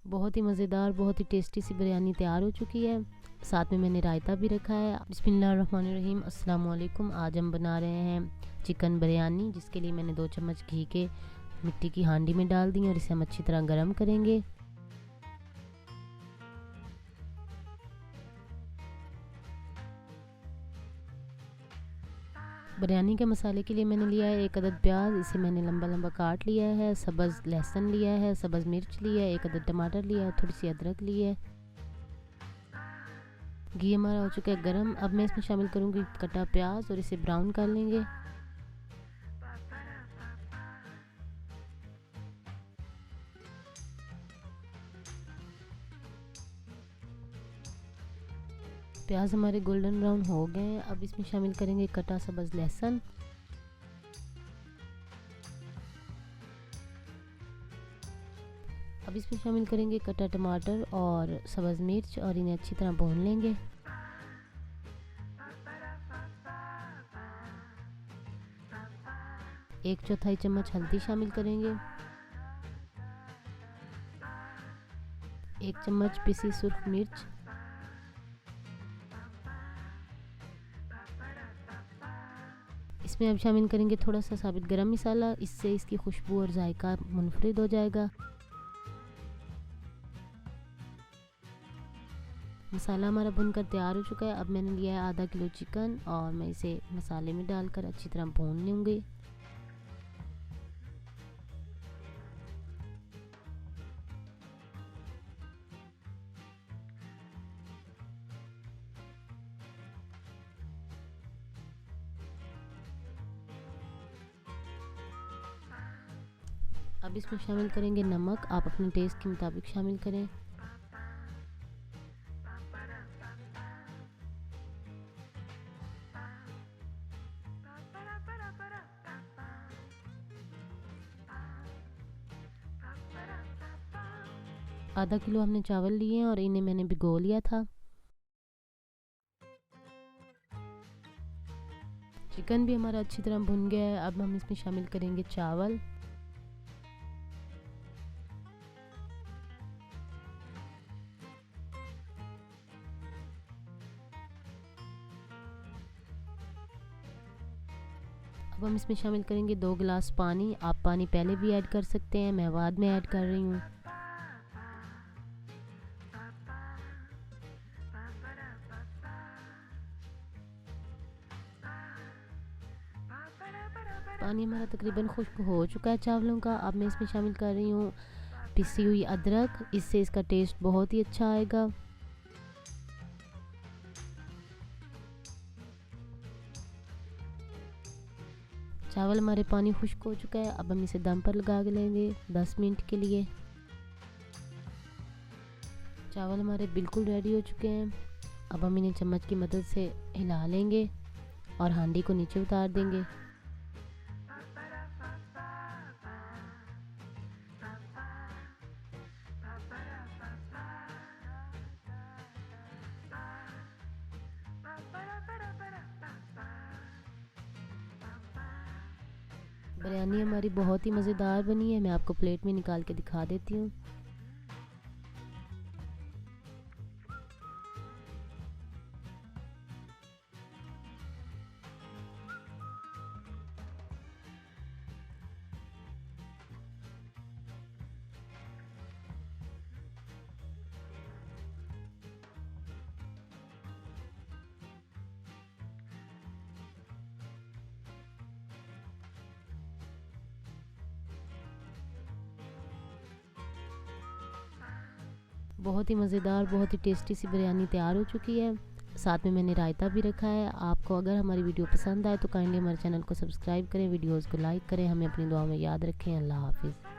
बहुत ही मज़ेदार, बहुत ही टेस्टी सी बिरयानी तैयार हो चुकी है। साथ में मैंने रायता भी रखा है। बिस्मिल्लाहिर्रहमानिर्रहीम, अस्सलाम वालेकुम। आज हम बना रहे हैं चिकन बिरयानी, जिसके लिए मैंने 2 चम्मच घी के मिट्टी की हांडी में डाल दी और इसे हम अच्छी तरह गर्म करेंगे। बिरयानी के मसाले के लिए मैंने लिया है 1 अदद प्याज, इसे मैंने लंबा लंबा काट लिया है। सब्ज़ लहसुन लिया है, सब्ज़ मिर्च लिया है, 1 अदद टमाटर लिया है, थोड़ी सी अदरक ली है। घी हमारा हो चुका है गरम। अब मैं इसमें शामिल करूँगी कटा प्याज और इसे ब्राउन कर लेंगे। प्याज हमारे गोल्डन ब्राउन हो गए हैं। अब इसमें शामिल करेंगे कटा सब्ज़ लहसुन, अब इसमें शामिल करेंगे कटा टमाटर और सब्ज़ मिर्च और इन्हें अच्छी तरह भून लेंगे। एक चौथाई चम्मच हल्दी शामिल करेंगे, 1 चम्मच पिसी सुर्ख मिर्च, इसमें अब शामिल करेंगे थोड़ा सा साबित गरम मसाला, इससे इसकी खुशबू और जायका मुनफरिद हो जाएगा। मसाला हमारा भुनकर तैयार हो चुका है। अब मैंने लिया है आधा किलो चिकन और मैं इसे मसाले में डालकर अच्छी तरह भून लूँगी। अब इसमें शामिल करेंगे नमक, आप अपने टेस्ट के मुताबिक शामिल करें। आधा किलो हमने चावल लिए हैं और इन्हें मैंने भिगो लिया था। चिकन भी हमारा अच्छी तरह भुन गया है। अब हम इसमें शामिल करेंगे चावल, अब हम इसमें शामिल करेंगे 2 गिलास पानी। आप पानी पहले भी ऐड कर सकते हैं, मैं बाद में ऐड कर रही हूँ। पानी हमारा तकरीबन खुश्क हो चुका है चावलों का। अब मैं इसमें शामिल कर रही हूँ पिसी हुई अदरक, इससे इसका टेस्ट बहुत ही अच्छा आएगा। चावल हमारे पानी खुश्क हो चुका है। अब हम इसे दम पर लगा लेंगे 10 मिनट के लिए। चावल हमारे बिल्कुल रेडी हो चुके हैं। अब हम इन्हें चम्मच की मदद से हिला लेंगे और हांडी को नीचे उतार देंगे। बिरयानी हमारी बहुत ही मज़ेदार बनी है। मैं आपको प्लेट में निकाल के दिखा देती हूँ। बहुत ही मज़ेदार, बहुत ही टेस्टी सी बिरयानी तैयार हो चुकी है। साथ में मैंने रायता भी रखा है। आपको अगर हमारी वीडियो पसंद आए तो काइंडली हमारे चैनल को सब्सक्राइब करें, वीडियोज़ को लाइक करें, हमें अपनी दुआ में याद रखें। अल्लाह हाफिज़।